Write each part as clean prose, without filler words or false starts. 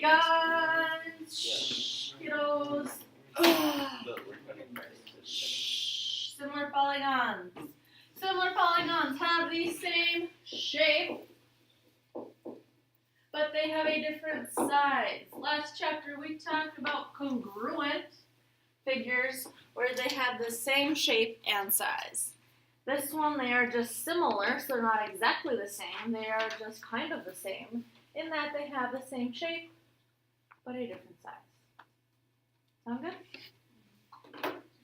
Polygons, kiddos. Similar polygons. Similar polygons have the same shape, but they have a different size. Last chapter we talked about congruent figures where they have the same shape and size. This one, they are just similar, so they're not exactly the same. They are just kind of the same in that they have the same shape, but a different size. Sound good?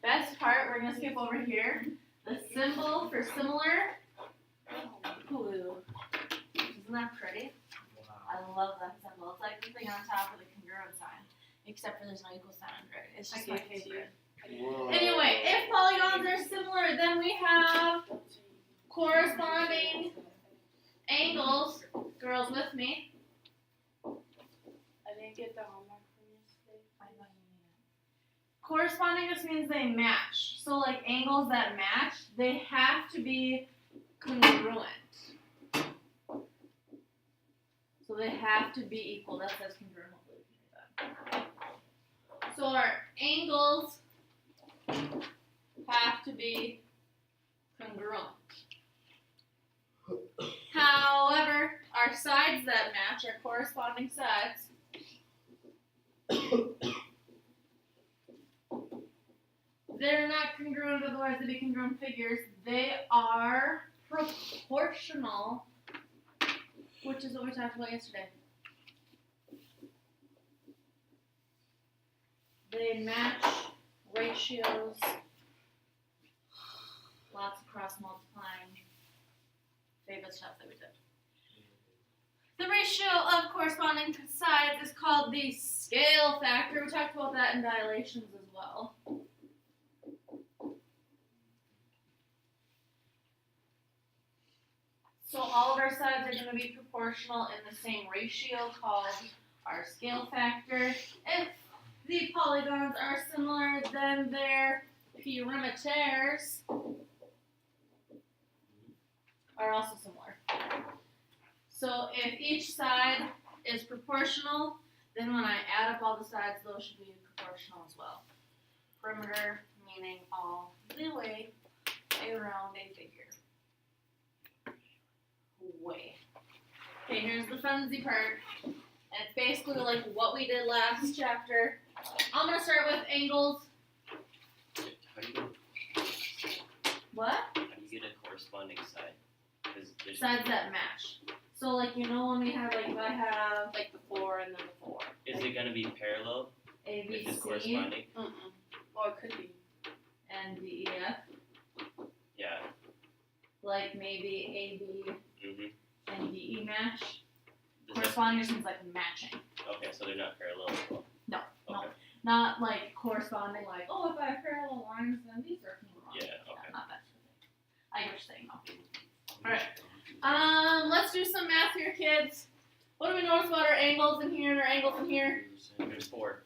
Best part, we're going to skip over here. The symbol for similar. Ooh, isn't that pretty? I love that symbol. It's like the thing on top of the congruent sign, except for there's no equal sign under it. It's just my favorite. Whoa. Anyway, if polygons are similar, then we have corresponding angles. Girls with me? I didn't get the homework from yesterday. Corresponding just means they match. So like angles that match, they have to be congruent. So they have to be equal. That says congruent. Hopefully we can do that. So our angles have to be congruent. However, our sides that match, our corresponding sides, they're not congruent, otherwise they'd be congruent figures. They are proportional, which is what we talked about yesterday. They match ratios, lots of cross multiplying, favorite stuff that we did. The ratio of corresponding sides is called the scale factor. We talked about that in dilations as well. So all of our sides are going to be proportional in the same ratio called our scale factor. If the polygons are similar, then their perimeters are also similar. So if each side is proportional, then when I add up all the sides, those should be proportional as well. Perimeter meaning all the way around a figure. Way. Okay, here's the funsy part. And it's basically like what we did last chapter. I'm going to start with angles. How do you What? get a corresponding side? There's Sides that match. So like, you know when we have like, if I have Like the 4 and then the 4. Is it going to be parallel A, B, if it's C, corresponding? Or it could be. and D, E, F, Yeah. like maybe A, B, Mm-hmm. and D, E match. Does that, Corresponding just means like matching. okay, so they're not parallel as well. No, Okay. no. Not like corresponding, like, oh, if I have parallel lines, then these are congruent. Yeah, okay. Not that sort of thing. I get what you're saying, though. Alright. Let's do some math here, kids. What do we notice about our angles in here and our angles in here? There's 4.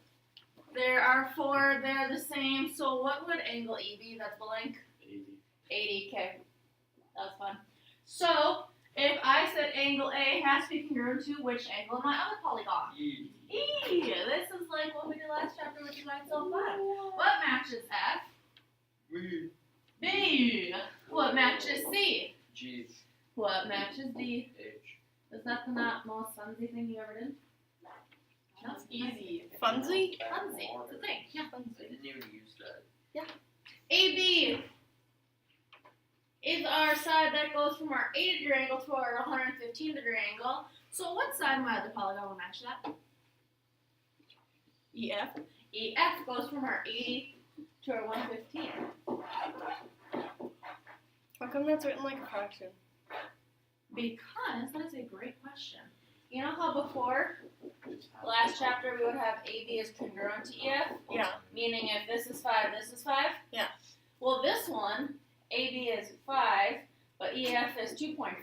There are 4, they're the same. So what would angle E be? That's blank. 80, okay. That was fun. So, if I said angle A has to be congruent to which angle in my other polygon? E. This is like what we did last chapter, which is why it's so fun. What matches F? B. What matches C? G. What matches D? H. Is that the most funsy thing you ever did? That's easy. Funsy. Funsy? It's a thing. Yeah, I funsy. didn't even use that. AB is our side that goes from our 80 degree angle to our 115 degree angle. So what side of my other polygon will match that? EF. EF goes from our 80 to our 115. How come that's written like a fraction? Because that's a great question. You know how before, last chapter, we would have AB is congruent to EF? Yeah. Meaning if this is 5, this is 5? Yeah. Well, this one, AB is 5, but EF is 2.5.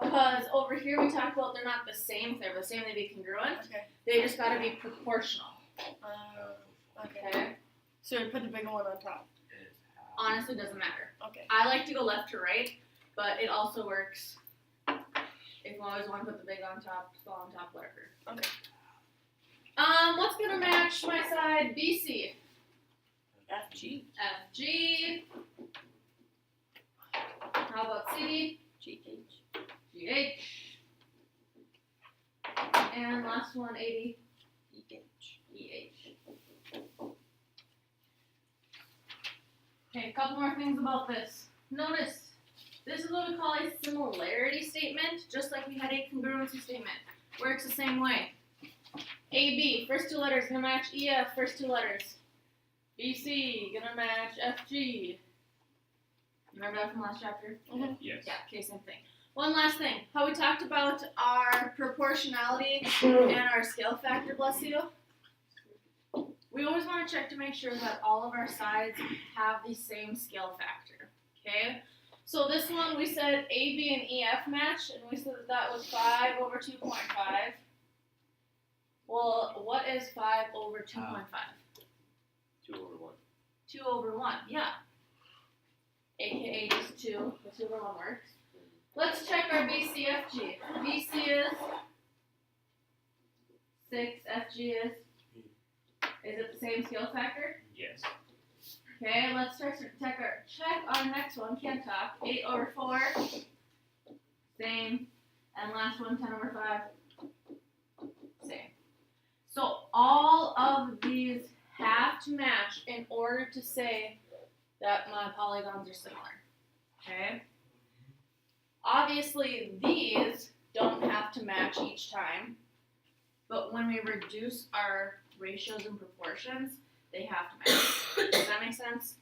Because over here we talked about they're not the same. If they're the same, they'd be congruent. Okay. They just got to be proportional. Okay. Okay? So we put the bigger one on top. Honestly, doesn't matter. Okay. I like to go left to right, but it also works If you always want to put the big on top, small on top, whatever. Okay. What's gonna match my side BC? FG. FG. How about CD? GH. GH. And last one, 80. EH. Okay, a couple more things about this. Notice, this is what we call a similarity statement, just like we had a congruency statement. Works the same way. AB, first two letters, gonna match EF, first two letters. BC, gonna match FG. Remember that from last chapter? Mm-hmm. Yes. Yeah, okay, same thing. One last thing. How we talked about our proportionality and our scale factor, bless you. We always want to check to make sure that all of our sides have the same scale factor. Okay? So this one we said AB and EF match, and we said that was 5 over 2.5. Well, what is 5 over 2.5? 2 over 1. 2 over 1, yeah. AKA just 2, the 2 over 1 works. Let's check our BCFG. BC is 6, FG is it the same scale factor? Yes. Okay, let's start to check our next one, can't talk. 8 over 4, same. And last one, 10 over 5, same. So all of these have to match in order to say that my polygons are similar. Okay? Obviously, these don't have to match each time, but when we reduce our ratios and proportions, they have to match. Does that make sense?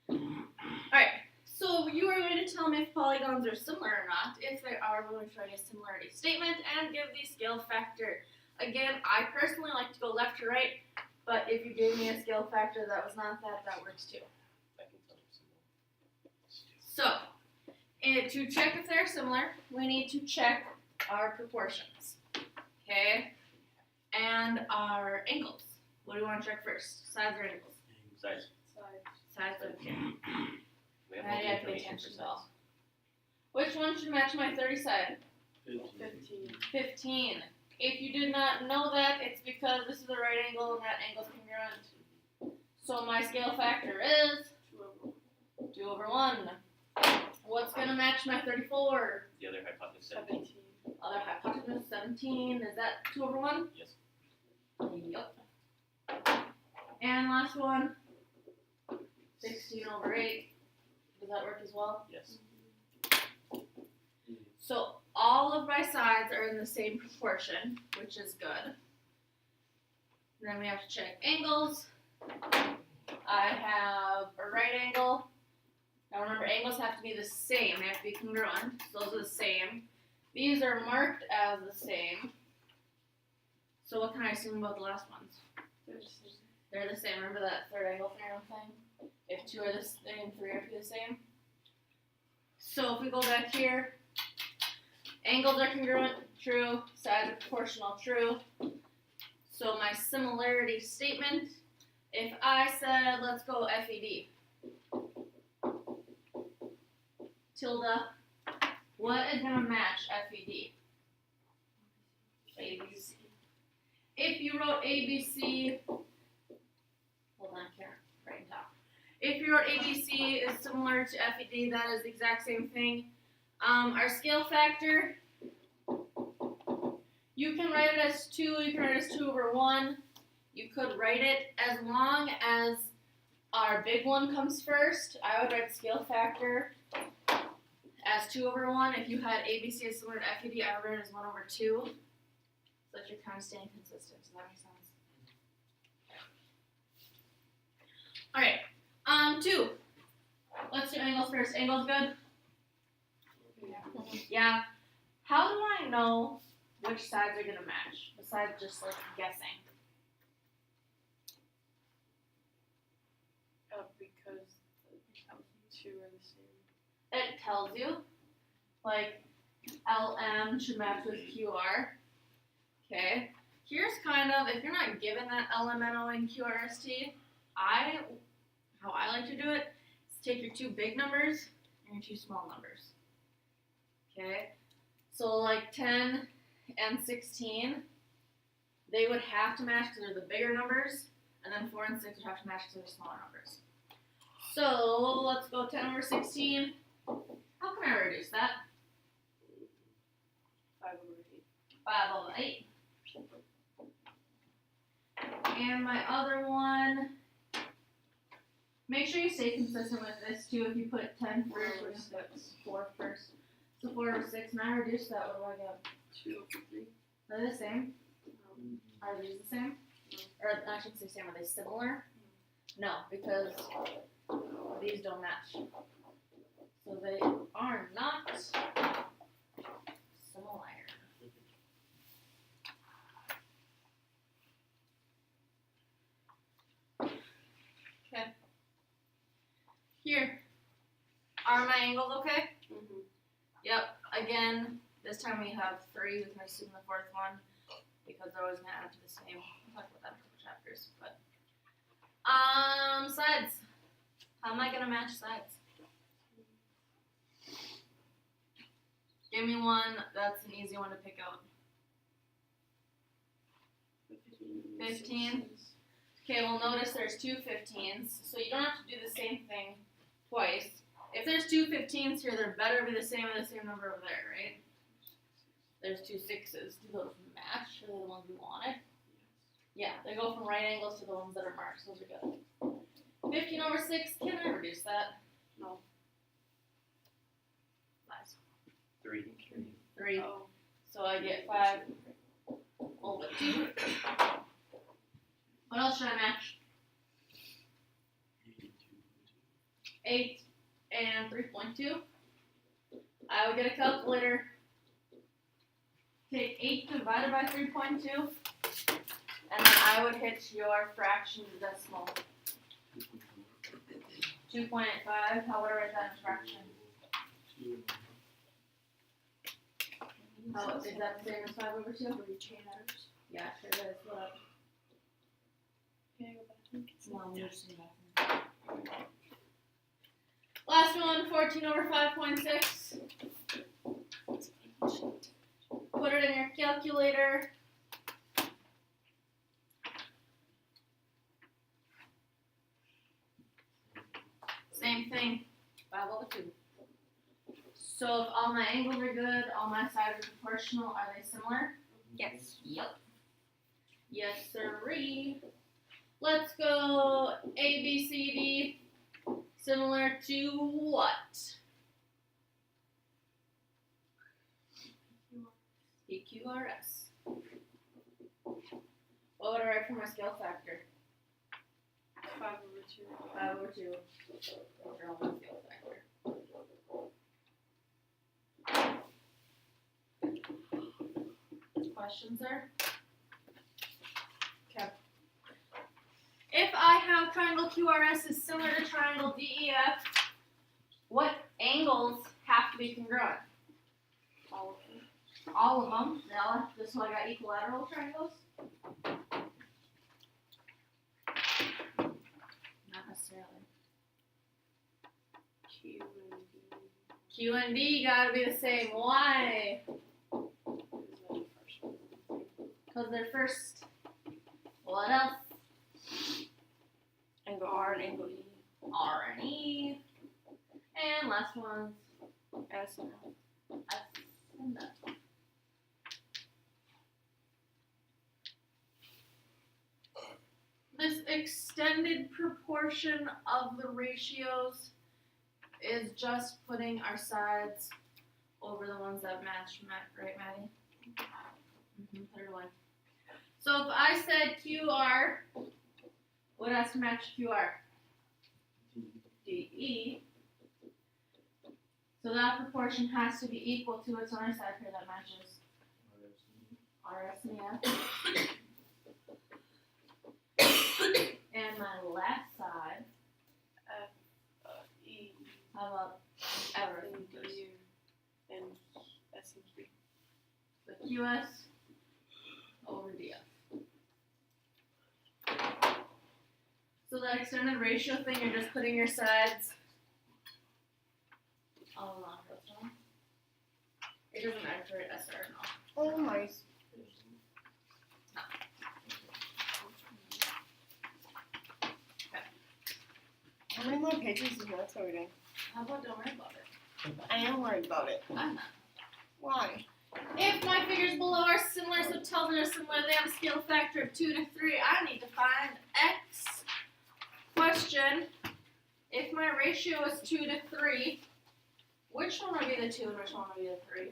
Alright, so you are going to tell me if polygons are similar or not. If they are, we're going to try a similarity statement and give the scale factor. Again, I personally like to go left to right, but if you gave me a scale factor that was not that works too. I can tell you some more. So, to check if they're similar, we need to check our proportions. Okay? And our angles. What do you want to check first? Sides or angles? Size. Sides, okay. We have I all the have to pay information attention for to all. size. Which one should match my 30 side? 15. 15. If you did not know that, it's because this is a right angle and that angle is congruent. So my scale factor is 2 over 1. What's going to match my 34? The other hypotenuse 17. Other hypotenuse, 17. Is that 2 over 1? Yes. Yep. And last one, 16 over 8. Does that work as well? Yes. So all of my sides are in the same proportion, which is good. Then we have to check angles. I have a right angle. Now remember, angles have to be the same. They have to be congruent. So those are the same. These are marked as the same. So what can I assume about the last ones? They're the same. Remember that third angle theorem thing? If 2 are the same, 3 are the same. So if we go back here, angles are congruent, true. Sides are proportional, true. So my similarity statement, if I said, let's go FED. Tilde, what is going to match FED? ABC. If you wrote ABC, hold on, Karen, right in top. If you wrote ABC is similar to FED, that is the exact same thing. Our scale factor, you can write it as 2, you can write it as 2 over 1. You could write it as long as our big one comes first. I would write scale factor as 2 over 1. If you had ABC as similar to FED, I would write it as 1 over 2. So that you're kind of staying consistent. Does that make sense? Alright, 2. Let's do angles first. Angles good? Yeah. How do I know which sides are going to match, besides just like guessing? Because the 2 are the same. It tells you, like, LM should match with QR. Okay. Here's kind of, if you're not given that LMNO and QRST, how I like to do it is take your 2 big numbers and your 2 small numbers. Okay, so like 10 and 16, they would have to match because they're the bigger numbers, and then 4 and 6 would have to match because they're smaller numbers. So let's go 10 over 16. How can I reduce that? 5 over 8. 5 over 8. And my other one, make sure you stay consistent with this too. If you put 10 first, we're going to put 4 first. So 4 over 6, and I reduce that, what do I get? 2 over 3. Are they the same? Are these the same? Or I should say same, are they similar? No, because these don't match. So they are not similar. Okay. Here. Are my angles okay? Mm-hmm. Yep. Again, this time we have 3. We can assume the 4th one because they're always going to add to the same. We'll talk about that in a couple chapters. But sides. How am I going to match sides? Give me one. That's an easy one to pick out. 15. Okay, well notice there's 2 15s, so you don't have to do the same thing twice. If there's 2 15s here, they're better be the same or the same number over there, right? There's 2 6s. Do those match? Are they the ones we wanted? Yeah, they go from right angles to the ones that are marked, so those are good. 15 over 6, can I reduce that? No. Nice. 3. 3. Oh. So I get 5 over 2. What else should I match? 8 and 3.2. I would get a calculator. Take 8 divided by 3.2, and then I would hit your fraction decimal. 2.85. How would I write that in fraction? Oh, is that the same as 5 over 2? Were you chain letters? Yeah, sure is. What up? Can I go back? Well, we'll just do that. Last one, 14 over 5.6. Put it in your calculator. Same thing, 5 over 2. So if all my angles are good, all my sides are proportional, are they similar? Yes. Yep. Yes, sirree. Let's go A, B, C, D. Similar to what? PQRS. What would I write for my scale factor? 5 over 2. 5 over 2. Draw my scale factor. Questions there? Okay. If I have triangle QRS is similar to triangle DEF, what angles have to be congruent? All of them. All of them. They all have to, so I got equilateral triangles? Not necessarily. Q and D. Q and D gotta be the same. Why? Because they're first. What else? Angle R and angle E. R and E. And last one's S and F. S and F. This extended proportion of the ratios is just putting our sides over the ones that match, right, Maddie? Put it away. So if I said QR, what has to match QR? DE. So that proportion has to be equal to its other side here that matches. RS and F. And my left side, F, E, how about everything and first? D, and S and Q. The QS over DF. So that extended ratio thing, you're just putting your sides all along this one. It doesn't matter for S or no. Oh my. How many more pages is that reading? How about don't worry about it? I am worried about it. I'm not. Why? If my figures below are similar, so tell them they're similar, they have a scale factor of 2 to 3, I need to find X. Question, if my ratio is 2 to 3, which one would be the 2 and which one would be the 3?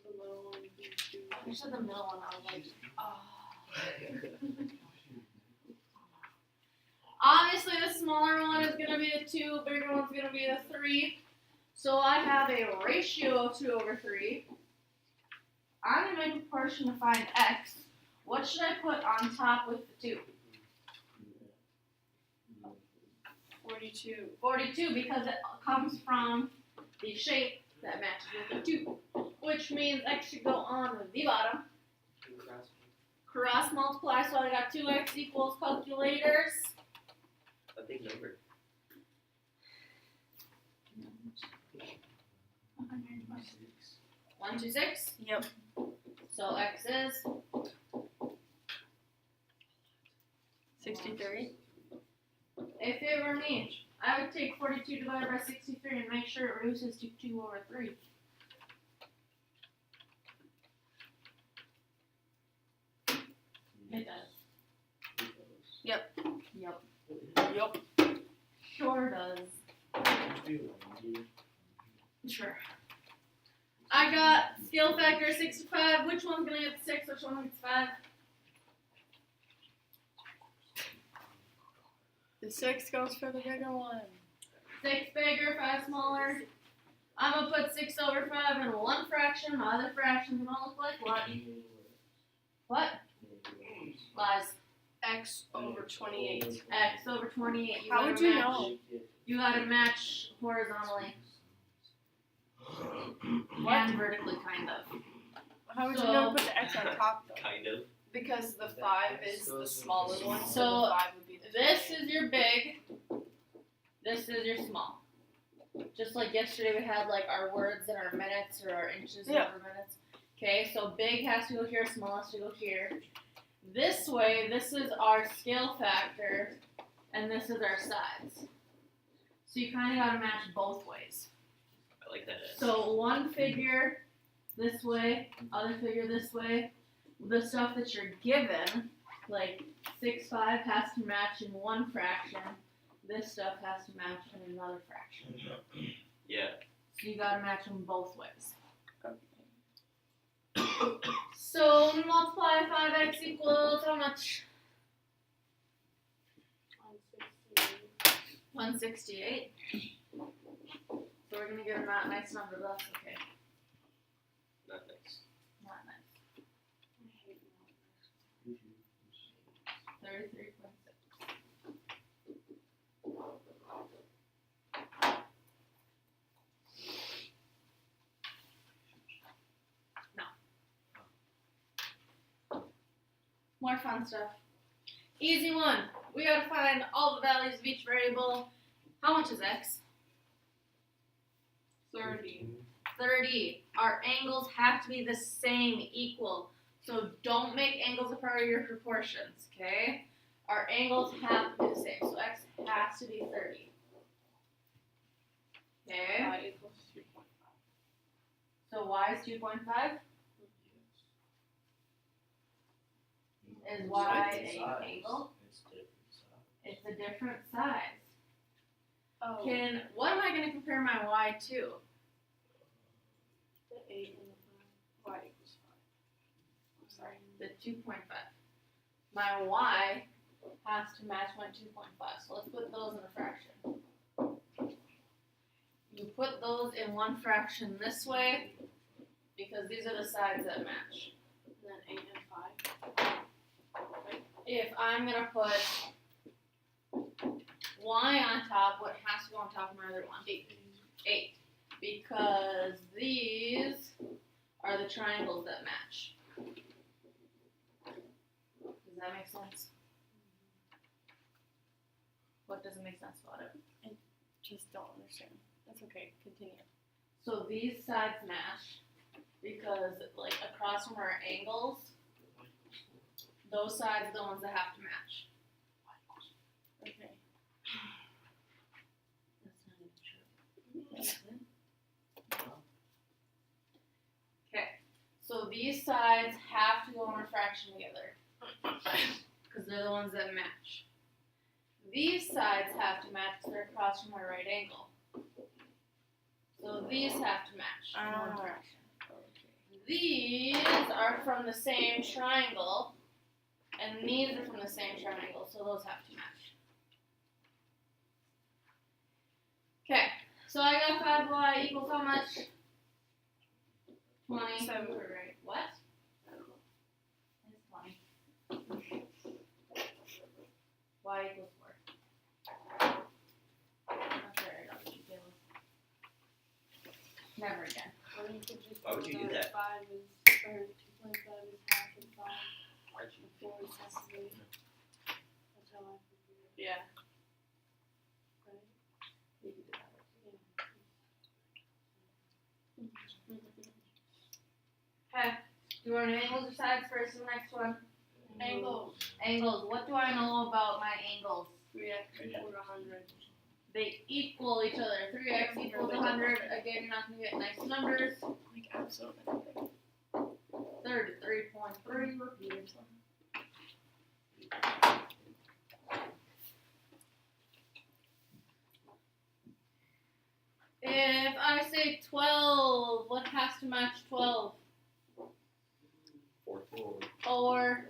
The little one would be 2. I said the middle one, I was like, oh. Obviously the smaller one is going to be the 2, bigger one's going to be the 3. So I have a ratio of 2 over 3. I'm going to make a proportion to find X. What should I put on top with the 2? 42. 42 because it comes from the shape that matches with the 2. Which means X should go on the bottom. Cross multiply, so I got 2x equals calculators. A big number. 126. Yep. So X is 63. if it were me, I would take 42 divided by 63 and make sure it reduces to 2 over 3. It does. Yep. Yep. Yep. Sure does. Sure. I got scale factor 65. Which one's gonna get 6? Which one gets 5? The 6 goes for the bigger one. 6 bigger, 5 smaller. I'm gonna put 6 over 5 in one fraction. My other fraction's gonna look like what? What? Lies. X over 28. X over 28. How would you know? You gotta match horizontally What? and vertically, kind of. How would you So- know to put the X on top though? Kind of. Because the 5 is the smaller one, So, so the 5 would be the This is your big. This is your small. Just like yesterday, we had like our words and our minutes or our inches Yeah. over minutes. Okay, so big has to go here, small has to go here. This way, this is our scale factor, and this is our size. So you kind of got to match both ways. I like that. So one figure this way, other figure this way. The stuff that you're given, like 6/5 has to match in one fraction. This stuff has to match in another fraction. Yeah. So you gotta match them both ways. So multiply 5x equals how much? 168. So we're gonna give them that nice number, but that's okay. Not nice. Not nice. 33.6. More fun stuff. Easy one. We gotta find all the values of each variable. How much is x? 30. 30. Our angles have to be the same, equal. So don't make angles a part of your proportions, okay? Our angles have to be the same. So x has to be 30. Okay? Y equals 3.5. So y is 2.5. Is y an angle? It's a different size. Oh, What am I going to compare my y to? the 8 and the 5. Y equals 5. I'm sorry. The 2.5. My y has to match my 2.5. So let's put those in a fraction. You put those in one fraction this way because these are the sides that match. And then 8 and 5. If I'm going to put y on top, what has to go on top of my other one? 8. Because these are the triangles that match. Does that make sense? What doesn't make sense about it? Just don't understand. That's okay. Continue. So these sides match because, like, across from our angles, those sides are the ones that have to match. Okay. That's not even true. Okay, so these sides have to go in a fraction together because they're the ones that match. These sides have to match because they're across from our right angle. So these have to match in one direction. These are from the same triangle, and these are from the same triangle, so those have to match. Okay, so I got 5y equals how much? 20. 7. Right. What? It's 20. Y equals 4. That's alright, I'll keep it. Never again. Or you could just Why would you do that? 5 is, or 2.5 is half of 5. Why'd you? 4 is half of 8. That's how I figured it. Yeah. Right? You can do that. Okay. Do you want angles or sides first in the next one? Angles. Angles. What do I know about my angles? 3x equals 100. They equal each other. 3x equals 100. Again, you're not going to get nice numbers. Like absolutely nothing. 33.3. Repeat. If I say 12, what has to match 12? 4. Or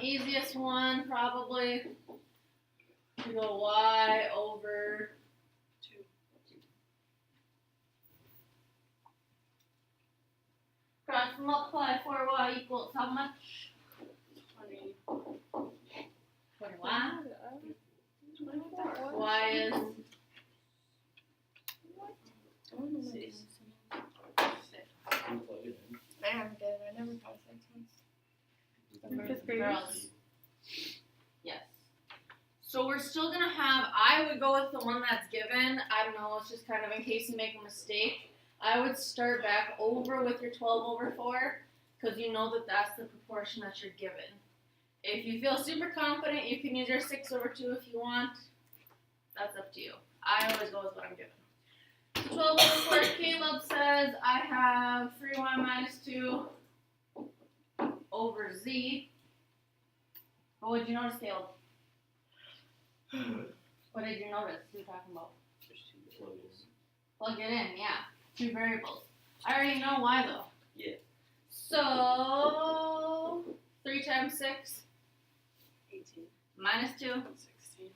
easiest one probably to go y over 2. cross multiply 4y equals how much? 20. 21. 24. Y is 6. I never did. I never passed that test. girls. Yes. So we're still gonna have. I would go with the one that's given. I don't know. It's just kind of in case you make a mistake. I would start back over with your 12 over 4 because you know that that's the proportion that you're given. If you feel super confident, you can use your 6 over 2 if you want. That's up to you. I always go with what I'm given. 12 over 4, Caleb says I have 3y minus 2 over z. What did you notice, Caleb? What did you notice? What are you talking about? There's 2 plugs. Plug it in, yeah. 2 variables. I already know why though. Yeah. So 3 times 6 18. minus 2. 16.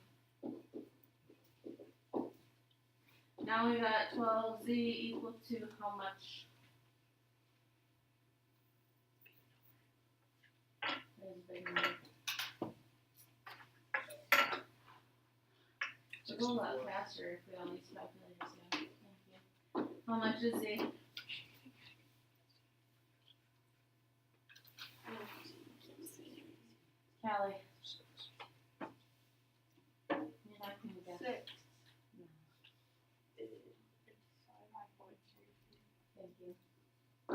Now we got 12z equal to how much? There's a big number. It'll go a lot faster if we all use calculators. Yeah. Thank you. How much is z? Callie. You're not gonna guess. 6. No. It's 5.3. Thank you. I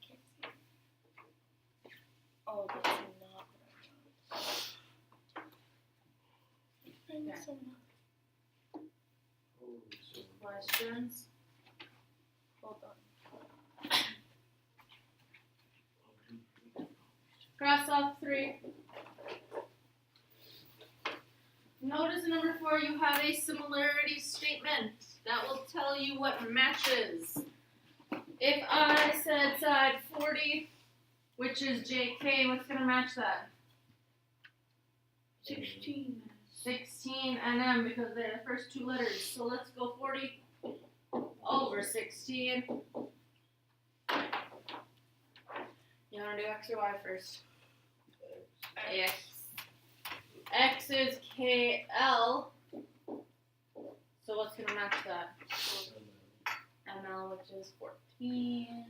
can't see. Oh, that's not what I got. Okay. So Questions? hold on. Cross off 3. Notice in number 4 you have a similarity statement that will tell you what matches. If I said side 40, which is JK, what's going to match that? 16. 16 NM because they're the first 2 letters. So let's go 40 over 16. You want to do X or Y first? X. X is KL. So what's going to match that? ML, which is 14.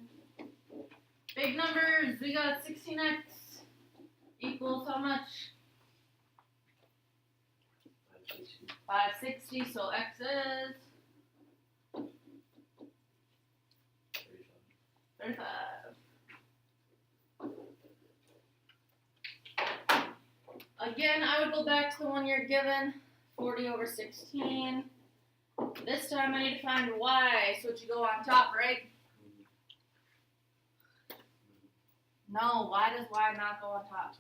Big numbers. We got 16x equals how much? 5, 560, so X is 35. Again, I would go back to the one you're given, 40 over 16. This time I need to find Y, so it should go on top, right? No, why does Y not go on top?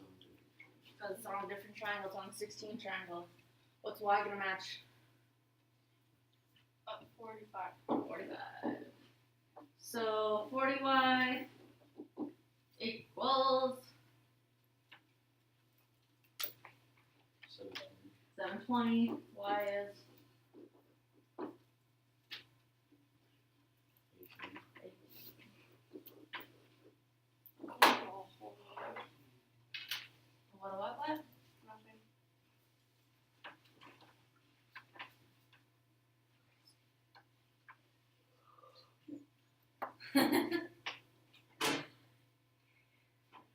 Because it's on a different triangle, it's on the 16 triangle. What's Y gonna match? 45. 45. So 40Y equals 720. Y is 18. What? Nothing.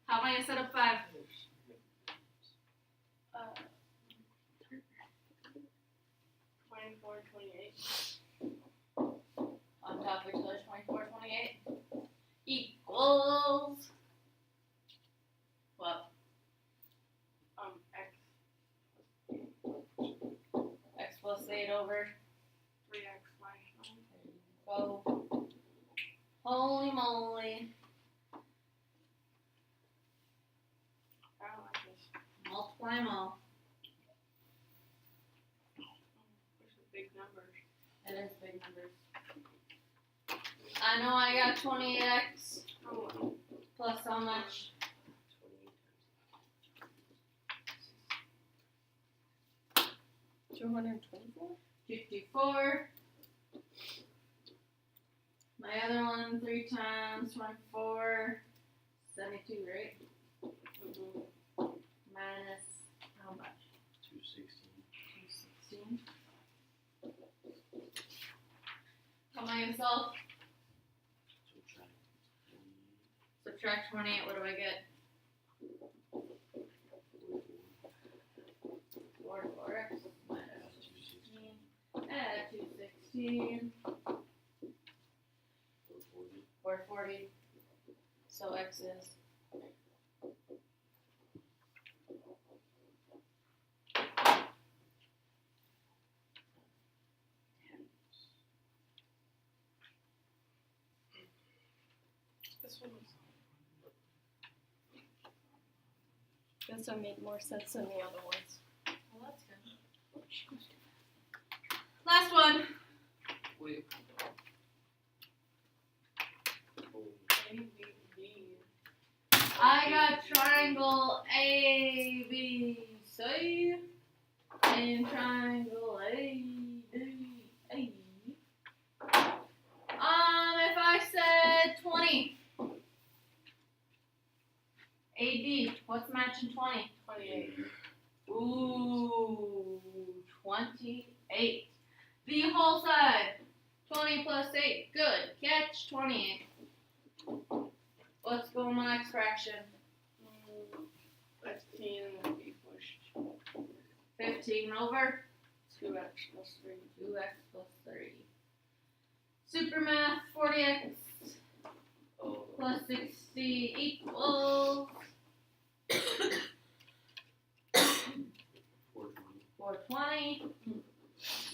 How am I gonna set up 5? 24, 28. On top of each other, 24, 28 equals what? X. X plus 8 over 3x minus 9. there you go. Holy moly. I don't like this. Multiply them all. There's some big numbers. It is big numbers. I know I got 28x Oh, plus how much? 224? 54. My other one, 3 times 24, 72, right? Minus how much? 216. How am I gonna solve? Subtract 28, what do I get? 44x minus 216. Add 216. 440. So X is this one is. This one made more sense than the other ones. well, that's good. Last one. Wait. A, B, D. I got triangle A, B, C, and triangle A, D, A. If I said 20, AD, what's matching 20? 28. Ooh, 28. The whole side. 20 plus 8. Good. Catch 28. Let's go my next fraction. 15 will be pushed. 15 over 2x plus 3. 2x plus 3. Super math, 40x plus 60 equals 420.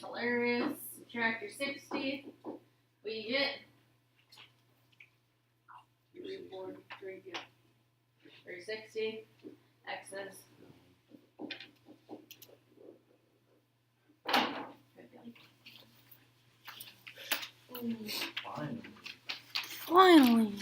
Hilarious. Subtract your 60. What you get? 343, yeah. 360. X is Finally. finally.